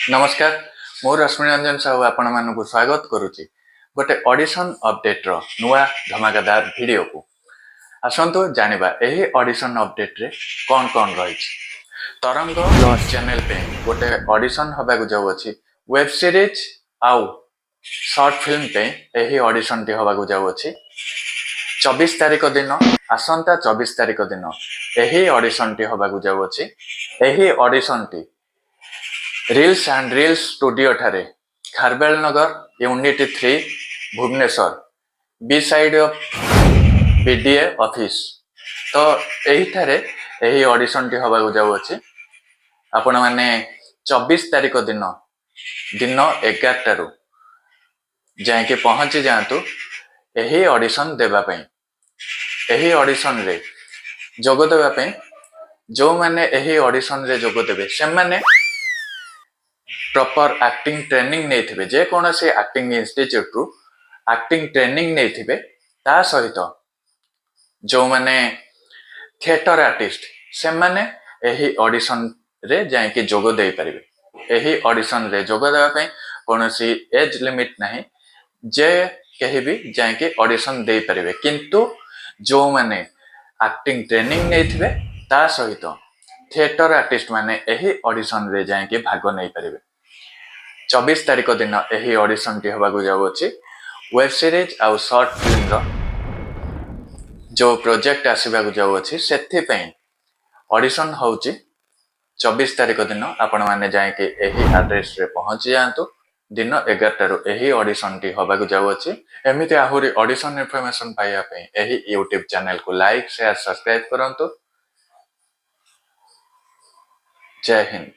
नमस्कार मु रश्मि रंजन साहू आपण मानक स्वागत करुच्ची गोटे ऑडिशन अपडेट रो नुआ धमाकेदार वीडियो को आसतु जानिबा एही ऑडिशन अपडेट रे कौन कौन रही तरंग प्लस चैनल पे गोटे ऑडिशन हबाकू जाऊ अछि वेब सीरीज आउ शॉर्ट फिल्म पे एही ऑडिशन टी हबाकू जाऊ अछि 24 तारिख दिन आसंता 24 तारिख दिन एही ऑडिशन टी हबाकू जाऊ अछि एही audition T reels and reels studio ठारे Kharavela Nagar unit 3 Bhubaneswar B side of BDA office तो एही ठारे एही ऑडिशन टी हबा जाऊ अछि आपण माने 24 तारिख दिन दिन 11 टारु जाय के पहुंच जांतु एही ऑडिशन देबा पई एही ऑडिशन रे जोग देबा पई जो माने एही ऑडिशन रे जोग देबे से माने प्रॉपर एक्टिंग ट्रेनिंग नहीं थे जे कौन से एक्टिंग इंस्टीट्यूट रु एक्टिंग ट्रेनिंग नहीं थे ता सहित जो माने थिएटर आर्टिस्ट से माने एही ऑडिशन रे जाके जोग दे परिबे एही ऑडिशन रे जोग देबा पई कोनोसी एज लिमिट नहीं जे कहीं भी जाके ऑडिशन दे परिबे किंतु जो माने एक्टिंग ट्रेनिंग नहीं थे ता सहित थिएटर आर्टिस्ट माने एही ऑडिशन रे जाके भाग नहीं परिबे 24 तारिख दिन एही ऑडिशन टी हबाकू जाऊ अछि वेब सीरीज आउ शॉर्ट फिल्म रो जो प्रोजेक्ट आसीबाकू जाऊ अछि सेथि पई ऑडिशन होउछि 24 तारिख दिन आपण माने जाय के एही एड्रेस रे पहुंच जांतु दिन 11 टारु एही ऑडिशन टी हबाकू जाऊ अछि एमिति आहुरी ऑडिशन इन्फॉर्मेशन पाइया पई एही YouTube चैनल को लाइक शेयर सब्सक्राइब करंतु जय हिंद।